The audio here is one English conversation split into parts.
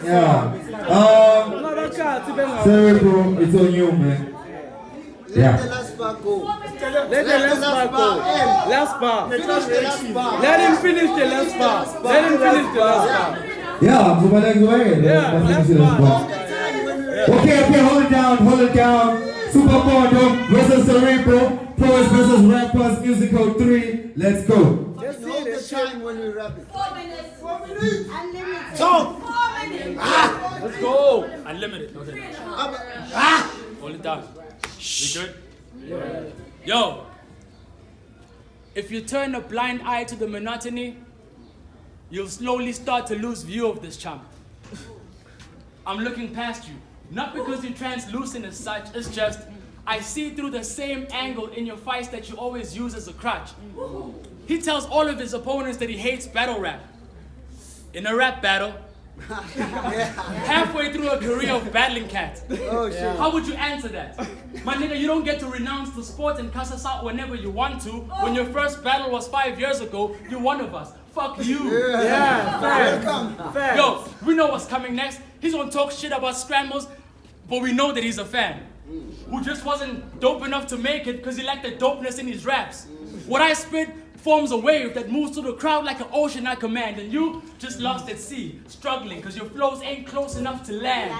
Yeah. Cerebro, it's on you, man. Yeah. Let the last bar go. Let the last bar go. Last bar. Finish the last bar. Let him finish the last bar. Let him finish the last bar. Yeah, go ahead, go ahead. Yeah, last bar. Okay, hold it down, hold it down. Supah Mpondo versus Cerebro, Poets versus Rappers, Musical 3. Let's go. Just hold the time when we rap it. 4 minutes. 4 minutes. Unlimited. Talk. 4 minutes. Let's go. Unlimited. Okay. Hold it down. You good? Yeah. Yo, if you turn a blind eye to the monotony, you'll slowly start to lose view of this champ. I'm looking past you. Not because you're translucent as such, it's just I see through the same angle in your fights that you always use as a crutch. He tells all of his opponents that he hates battle rap. In a rap battle, halfway through a career of battling cats. Oh, shit. How would you answer that? My nigga, you don't get to renounce the sport and cuss us out whenever you want to. When your first battle was 5 years ago, you're one of us. Fuck you. Yeah, fair. Yo, we know what's coming next. He's gonna talk shit about scrambles, but we know that he's a fan. Who just wasn't dope enough to make it because he lacked the dopeness in his raps. What I spit forms a wave that moves through the crowd like an ocean I command, and you just lost at sea, struggling because your flows ain't close enough to land.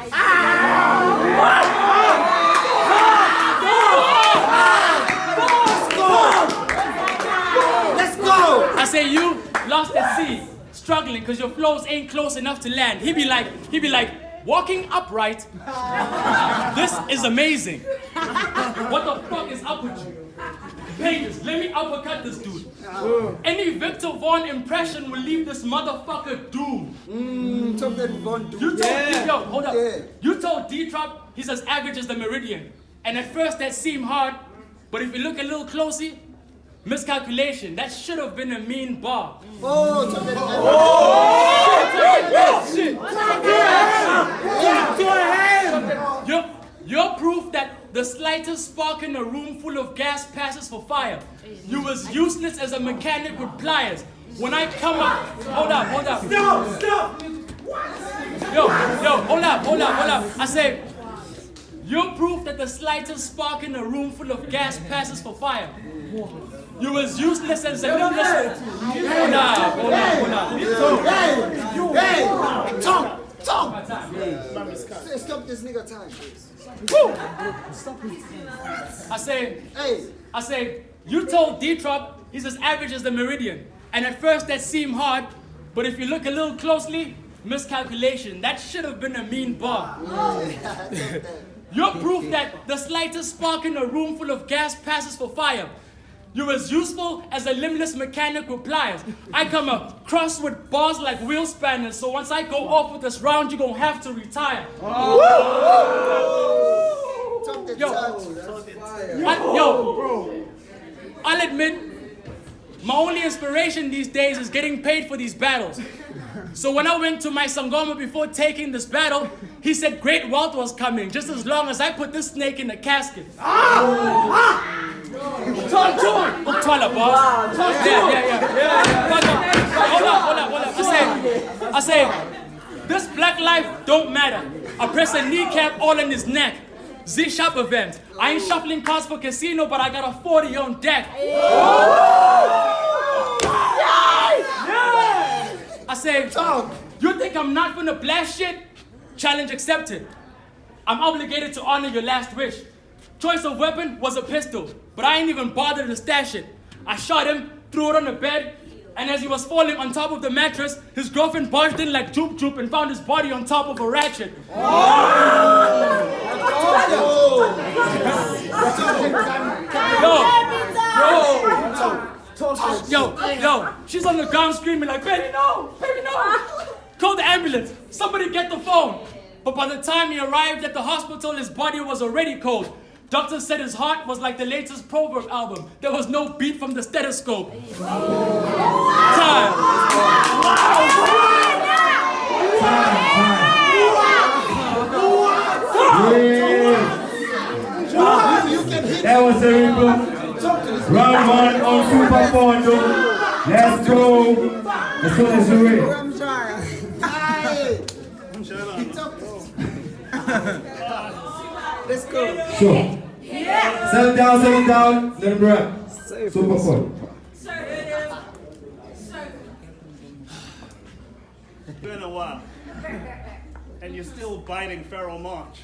Let's go. I say you lost at sea, struggling because your flows ain't close enough to land. He be like, walking upright. This is amazing. What the fuck is up with you? Pages, let me uppercut this dude. Any Victor Vaughn impression will leave this motherfucker doomed. Talk that Von do. You told yo, hold up. Yeah. You told D-Trop he's as average as the Meridian. And at first that seemed hard, but if you look a little closely, miscalculation. That should have been a mean bar. Oh, talk that. You're proof that the slightest spark in a room full of gas passes for fire. You was useless as a mechanic with pliers. When I come up, hold up. Stop. Yo, hold up. I say, you're proof that the slightest spark in a room full of gas passes for fire. You was useless as a Hold up. Hey, talk. Stop this nigga time, please. I say, you told D-Trop he's as average as the Meridian. And at first that seemed hard, but if you look a little closely, miscalculation. That should have been a mean bar. You're proof that the slightest spark in a room full of gas passes for fire. You're as useful as a limbless mechanic with pliers. I come across with bars like wheel spanners, so once I go off with this round, you're gonna have to retire. I'll admit, my only inspiration these days is getting paid for these battles. So when I went to my Sangoma before taking this battle, he said great wealth was coming, just as long as I put this snake in the casket. Talk to him! Talk, boss. Yeah. Hold up. I say, this black life don't matter. I press a kneecap all in his neck. Zishapp event. I ain't shuffling cards for casino, but I got a 40 on deck. I say, you think I'm not gonna blast shit? Challenge accepted. I'm obligated to honor your last wish. Choice of weapon was a pistol, but I ain't even bothered to stash it. I shot him, threw it on the bed, and as he was falling on top of the mattress, his girlfriend barged in like Joop Joop and found his body on top of a ratchet. Yo, she's on the ground screaming like, baby no! Call the ambulance, somebody get the phone. But by the time he arrived at the hospital, his body was already cold. Doctor said his heart was like the latest Proverb album. There was no beat from the stethoscope. Time. That was Cerebro. Round 1 on Supah Mpondo. Let's go. As soon as you're ready. Let's go. Sure. Settle down. Let him rap. Super fun. It's been a while. And you're still biting Pharaoh March.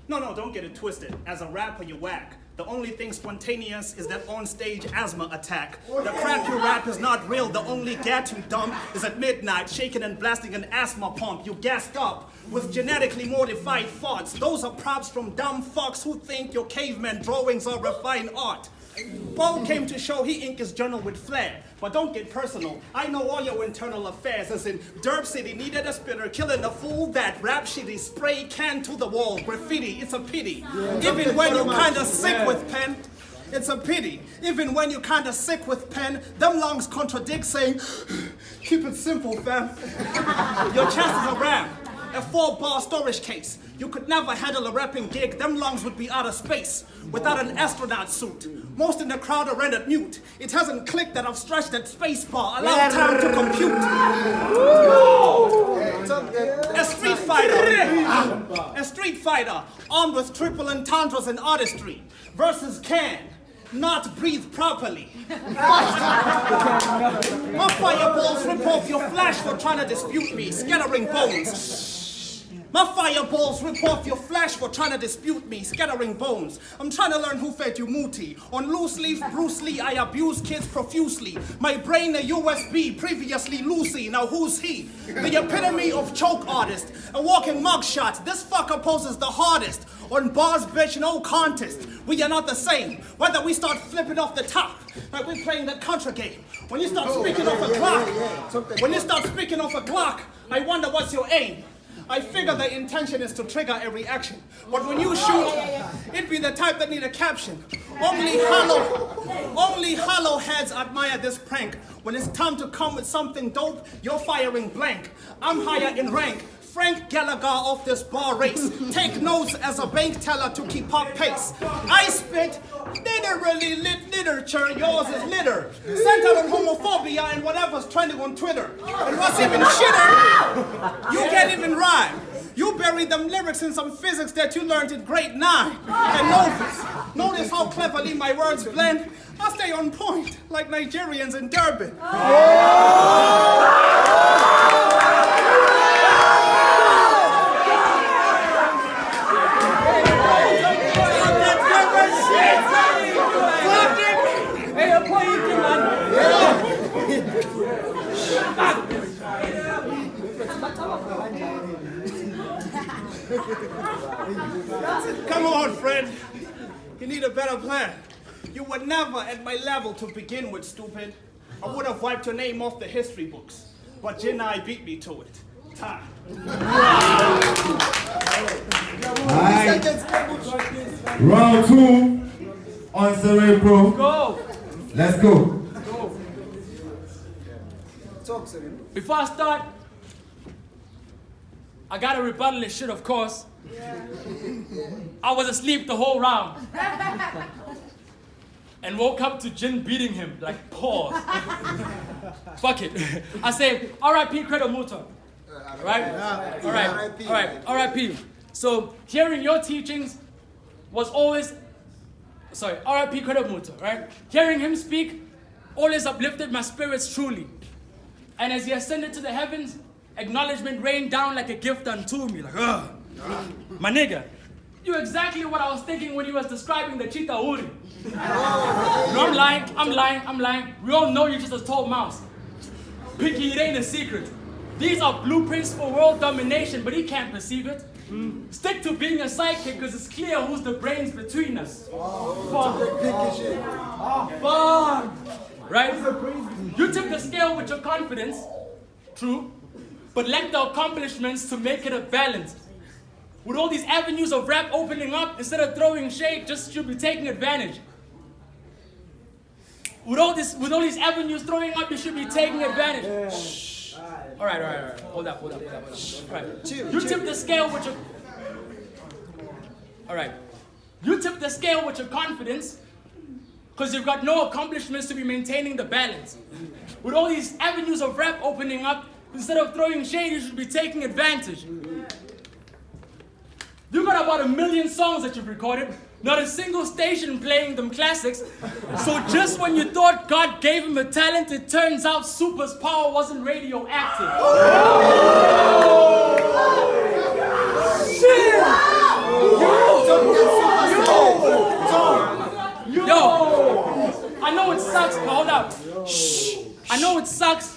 No, don't get it twisted. As a rapper, you whack. The only thing spontaneous is that on-stage asthma attack. The crap you rap is not real. The only gat you dump is at midnight, shaking and blasting an asthma pump. You gassed up with genetically modified thoughts. Those are props from dumb fucks who think your caveman drawings are refined art. Bo came to show he inked his journal with flair. But don't get personal. I know all your internal affairs. As in, Derb City needed a spitter, killing a fool that rap shitty, spray can to the wall, graffiti. It's a pity. Even when you kinda sick with pen, it's a pity. Even when you kinda sick with pen, them lungs contradict saying, keep it simple, fam. Your chest is a ram. A 4-bar storage case. You could never handle a rapping gig, them lungs would be out of space without an astronaut suit. Most in the crowd are rendered mute. It hasn't clicked that I've stretched that space bar, allow time to compute. A street fighter, armed with triple entendres and artistry, versus can not breathe properly. My fireballs rip off your flesh for trying to dispute me, scattering bones. My fireballs rip off your flesh for trying to dispute me, scattering bones. I'm trying to learn who fed you Mooty. On loose leaf, Bruce Lee, I abuse kids profusely. My brain a USB, previously Lucy, now who's he? The epitome of choke artist, a walking mugshot. This fucker poses the hardest. On bars, bitch, no contest. We are not the same. Whether we start flipping off the top, like we're playing that contra game. When you start speaking off a Glock, I wonder what's your aim. I figure the intention is to trigger a reaction. But when you shoot, it'd be the type that need a caption. Only hollow heads admire this prank. When it's time to come with something dope, you're firing blank. I'm higher in rank. Frank Gallagher of this bar race. Take notes as a bank teller to keep up pace. I spit literally lit literature, yours is litter. Centered on homophobia and whatever's trending on Twitter. And what's even shitter, you can't even rhyme. You buried them lyrics in some physics that you learned in grade 9. And notice how cleverly my words blend. I stay on point, like Nigerians in Durban. Come on, friend. You need a better plan. You were never at my level to begin with, stupid. I would have wiped your name off the history books, but Jinai beat me to it. Time. Alright. Round 2 on Cerebro. Go. Let's go. Talk, Cerebro. Before I start, I gotta rebuttal this shit, of course. I was asleep the whole round. And woke up to Jin beating him, like, pause. Fuck it. I say, R.I.P. Credo Muta. Right? Alright, R.I.P. So, hearing your teachings was always, R.I.P. Credo Muta, right? Hearing him speak always uplifted my spirits truly. And as he ascended to the heavens, acknowledgement rained down like a gift unto me, like, ugh. My nigga, you're exactly what I was thinking when he was describing the cheetah uri. No, I'm lying. We all know you're just a tall mouse. Pinky, it ain't a secret. These are blueprints for world domination, but he can't perceive it. Stick to being a sidekick, because it's clear who's the brains between us. Fuck. Right? You took the scale with your confidence, true, but lacked the accomplishments to make it a balance. With all these avenues of rap opening up, instead of throwing shade, just should be taking advantage. With all these avenues throwing up, you should be taking advantage. Shh. All right. Hold up. All right. You tip the scale with your... All right. You tip the scale with your confidence, because you've got no accomplishments to be maintaining the balance. With all these avenues of rap opening up, instead of throwing shade, you should be taking advantage. You got about 1 million songs that you've recorded, not a single station playing them classics. So just when you thought God gave him a talent, it turns out Supah's power wasn't radioactive. Shit! Yo! I know it sucks, but hold up. Shh! I know it sucks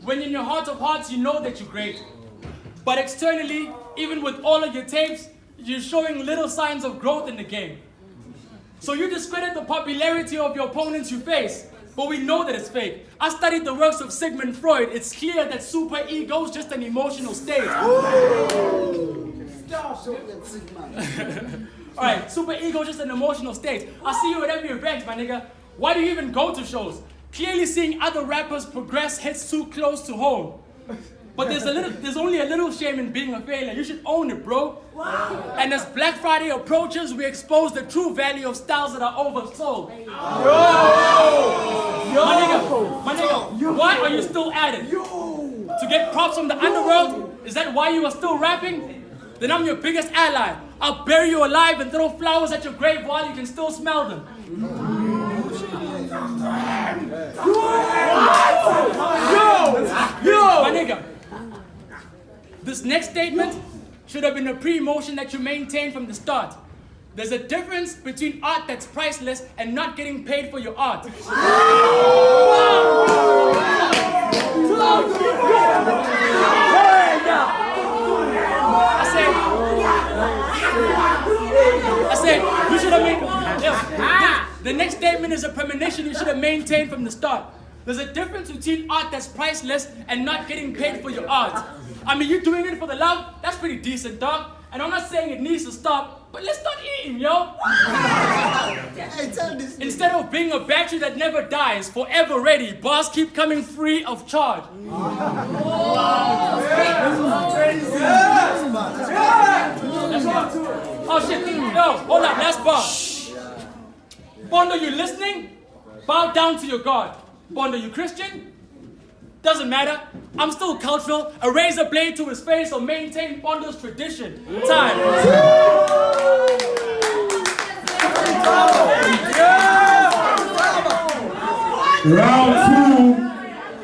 when in your heart of hearts you know that you're great. But externally, even with all of your tapes, you're showing little signs of growth in the game. So you discredit the popularity of your opponents you face, but we know that it's fake. I studied the works of Sigmund Freud. It's clear that super ego is just an emotional state. Alright, super ego is just an emotional state. I see you at every event, my nigga. Why do you even go to shows? Clearly seeing other rappers progress hits too close to home. But there's only a little shame in being a failure. You should own it, bro. Wow. And as Black Friday approaches, we expose the true value of styles that are oversold. My nigga, why are you still at it? To get props from the underworld? Is that why you are still rapping? Then I'm your biggest ally. I'll bury you alive and throw flowers at your grave while you can still smell them. Yo, my nigga. This next statement should have been a pre-motion that you maintained from the start. There's a difference between art that's priceless and not getting paid for your art. I said, you should have made... The next statement is a premonition you should have maintained from the start. There's a difference between art that's priceless and not getting paid for your art. I mean, you doing it for the love? That's pretty decent, dog. And I'm not saying it needs to stop, but let's start eating, yo. Instead of being a battery that never dies, forever ready, bars keep coming free of charge. Oh shit, yo, hold up, last bar. Mpondo, you listening? Bow down to your God. Mpondo, you Christian? Doesn't matter. I'm still cultural. A razor blade to his face will maintain Mpondo's tradition. Time. Round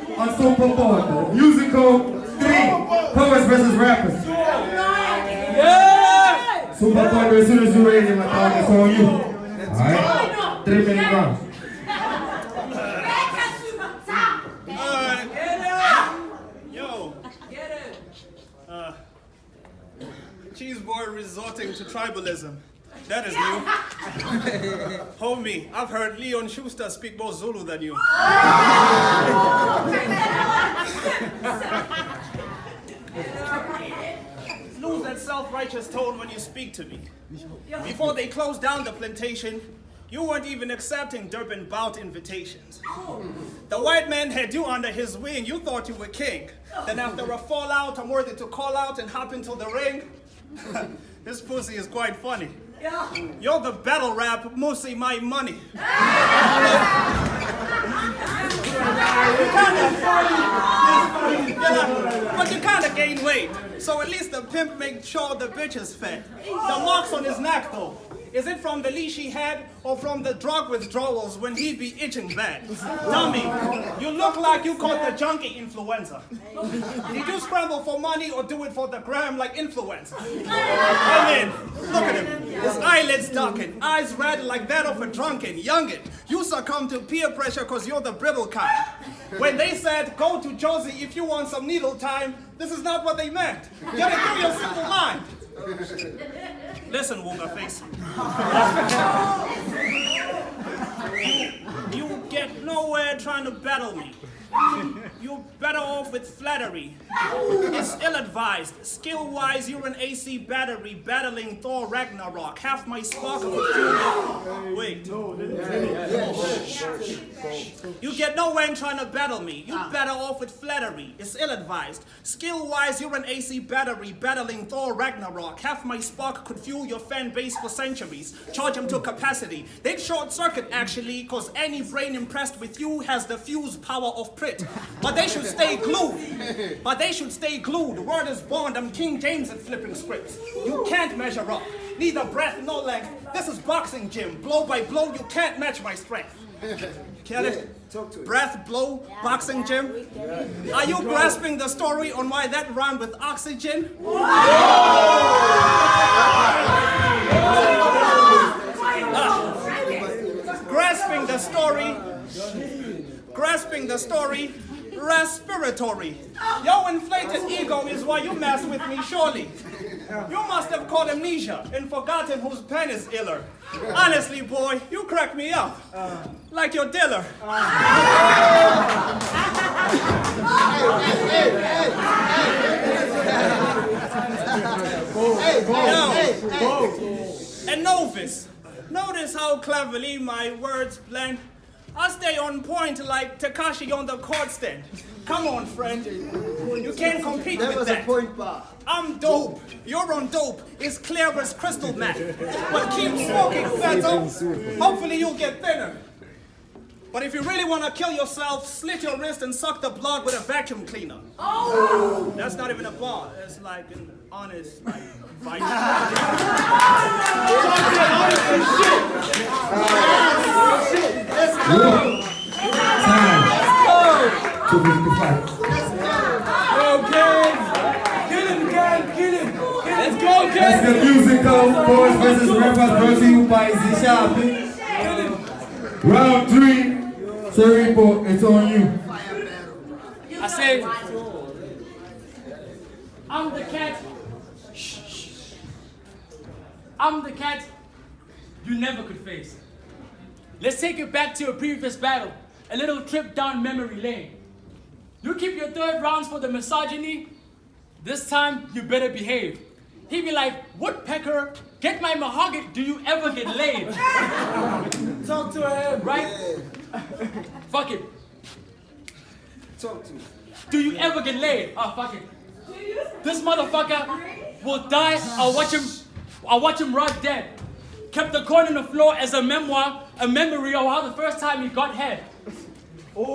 2 on Supah Mpondo. Musical 3. Poets versus rappers. Yeah! Supah Mpondo, as soon as you're ready, my dog, it's on you. Alright? 3 minute rounds. Cheese boy resorting to tribalism. That is new. Homie, I've heard Leon Schuster speak more Zulu than you. Lose that self-righteous tone when you speak to me. Before they closed down the plantation, you weren't even accepting Durban bout invitations. The white man had you under his wing. You thought you were king. Then after a fallout, I'm worthy to call out and hop into the ring. This pussy is quite funny. You're the battle rap, mostly my money. But you kinda gained weight. So at least the pimp made sure the bitch is fed. The marks on his neck though. Is it from the leash he had or from the drug withdrawals when he'd be itching bad? Tell me, you look like you caught the junkie influenza. Did you scramble for money or do it for the gram like influenza? I mean, look at him. His eyelids darken, eyes red like that of a drunken youngin. You succumb to peer pressure cause you're the brittle kind. When they said, go to Josie if you want some needle time, this is not what they meant. Get it through your simple mind. Listen, Wooga face. You get nowhere trying to battle me. You're better off with flattery. It's ill-advised. Skill-wise, you're an AC battery battling Thor Ragnarok. Half my spark of a fury. Wait. You get nowhere in trying to battle me. You better off with flattery. It's ill-advised. Skill-wise, you're an AC battery battling Thor Ragnarok. Half my spark could fuel your fan base for centuries. Charge them to capacity. They'd short circuit actually, cause any brain impressed with you has the fuse power of Prit. But they should stay glued. The word is bond. I'm King James at flipping scripts. You can't measure up. Neither breadth nor length. This is boxing gym. Blow by blow, you can't match my strength. Get it? Breath, blow, boxing gym. Are you grasping the story on why that rhymed with oxygen? Grasping the story, respiratory. Your inflated ego is why you mess with me, surely. You must have caught amnesia and forgotten whose pen is iller. Honestly, boy, you crack me up. Like your dealer. A novice. Notice how cleverly my words blend. I stay on point like Takashi on the court stand. Come on, friend. You can't compete with that. Point bar. I'm dope. You're on dope. It's clear as crystal meth. But keep smoking, Feto. Hopefully you'll get thinner. But if you really want to kill yourself, slit your wrist and suck the blood with a vacuum cleaner. Oh! That's not even a bar. It's like an honest, like, vice. Let's go! Time. 2:55. Let's go, That's the musical boys versus rappers brought to you by Zishapp. Round 3. Cerebro, it's on you. I say, I'm the cat. I'm the cat you never could face. Let's take it back to a previous battle. A little trip down memory lane. You keep your third rounds for the misogyny. This time, you better behave. He be like, woodpecker, get my mahogany, do you ever get laid? Talk to him. Right? Fuck it. Talk to him. Do you ever get laid? Oh, fuck it. This motherfucker will die. I'll watch him rot dead. Kept the coin on the floor as a memoir, a memory of how the first time he got head. Yo,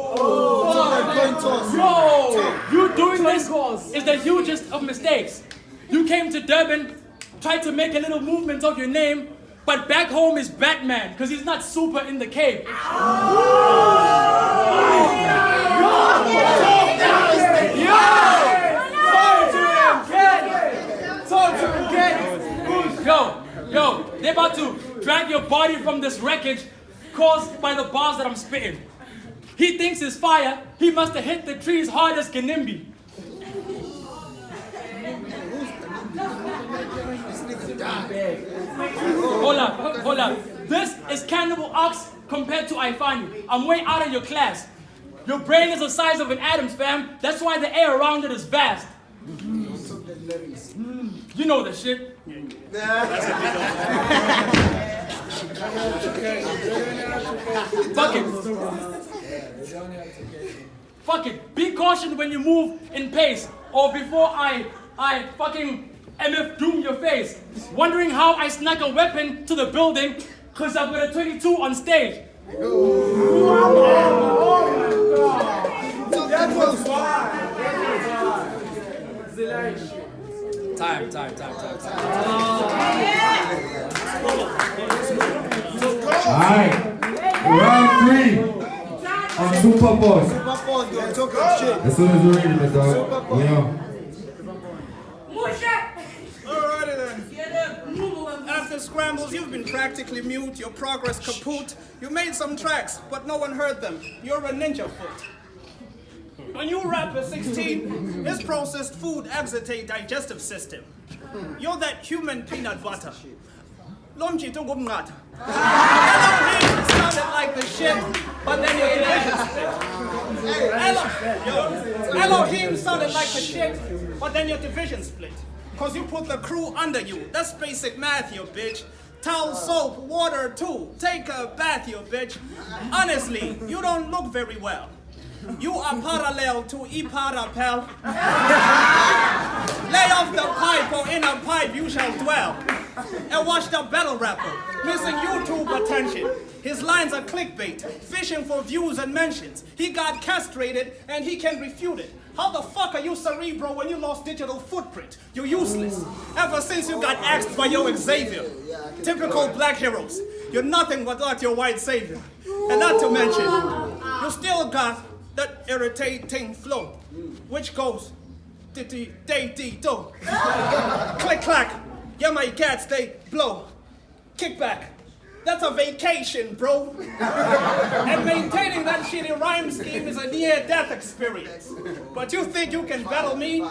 you doing this is the hugest of mistakes. You came to Durban, tried to make a little movement of your name, but back home is Batman, because he's not super in the cave. Yo, they're about to drag your body from this wreckage caused by the bars that I'm spitting. He thinks it's fire, he must have hit the trees hard as Kanimbi. Hold up. This is Cannibal Ox compared to Ifani. I'm way out of your class. Your brain is the size of an atom, fam. That's why the air around it is vast. You know the shit. Fuck it. Be cautious when you move in pace, or before I fucking MF doom your face. Wondering how I snuck a weapon to the building, cause I've got a 22 on stage. Time. Alright. Round 3 on Supah Mpondo. Supah Mpondo, talk your shit. As soon as you're ready, my dog. We on. Alrighty then. After scrambles, you've been practically mute. Your progress kaput. You made some tracks, but no one heard them. You're a ninja foot. When you rap at 16, this processed food exits a digestive system. You're that human peanut butter. Elohim sounded like the shit, but then your division split. Elohim sounded like the shit, but then your division split. Cause you put the crew under you. That's basic math, you bitch. Towel, soap, water too. Take a bath, you bitch. Honestly, you don't look very well. You are parallel to Ipara, pal. Lay off the pipe, or in a pipe you shall dwell. And watch the battle rapper, missing YouTube attention. His lines are clickbait, fishing for views and mentions. He got castrated and he can refute it. How the fuck are you Cerebro when you lost digital footprint? You're useless. Ever since you got axed by your Xavier. Typical black heroes. You're nothing but like your white savior. And not to mention, you still got that irritating flow, which goes di-di-day-di-do. Click clack, yeah my cats they blow. Kick back, that's a vacation, bro. And maintaining that shitty rhyme scheme is a near-death experience. But you think you can battle me?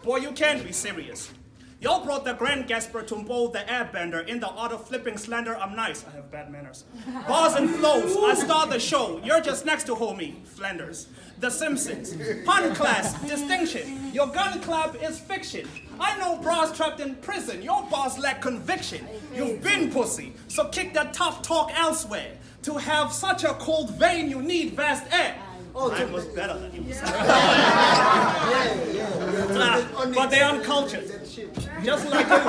Boy, you can't be serious. Y'all brought the Grand Gasper to mold the airbender in the art of flipping slander. I'm nice, I have bad manners. Bars and flows, I start the show. You're just next to homie, Flanders. The Simpsons, pun class, distinction. Your gun clap is fiction. I know bras trapped in prison, your bars lack conviction. You've been pussy, so kick that tough talk elsewhere. To have such a cold vein, you need vast air. Oh, I was better than you. But they're uncultured. Just like you.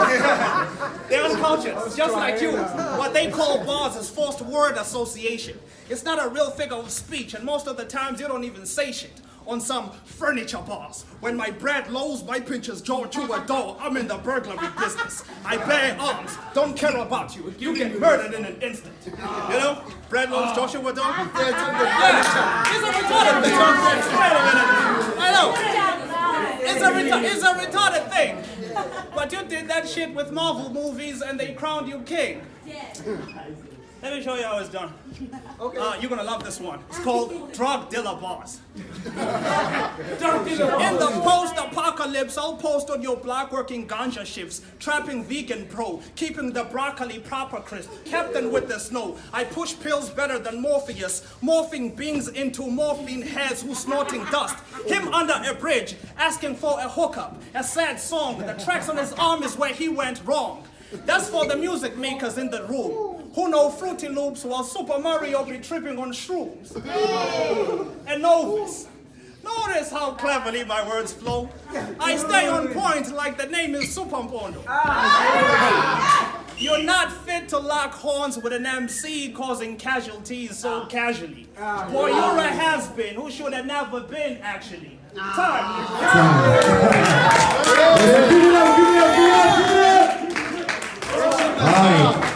They're uncultured, just like you. What they call bars is forced word association. It's not a real figure of speech, and most of the times you don't even say shit. On some furniture bars. When my bread lows, my pinches jaw through a door. I'm in the burglary business. I bear arms, don't care about you. You get murdered in an instant. You know? Bread loaves, Joshua Dog? Yeah, it's a retarded thing. Wait a minute. I know. It's a retarded thing. But you did that shit with Marvel movies and they crowned you king. Let me show you how it's done. Okay. You're gonna love this one. It's called Drug Dealer Bars. In the post-apocalypse, I'll post on your block working ganja shifts, trapping vegan pro, keeping the broccoli proper crisp, captain with the snow. I push pills better than Morpheus, morphing beings into morphine heads who snorting dust. Him under a bridge, asking for a hookup, a sad song. The tracks on his arm is where he went wrong. That's for the music makers in the room who know Fruity Loops while Super Mario be tripping on shrooms. And novice, notice how cleverly my words flow. I stay on point like the name is Supah Mpondo. You're not fit to lock horns with an MC causing casualties so casually. Boy, you're a has-been who should have never been actually. Time. Give it up, give it up, give it up, give it up. All right.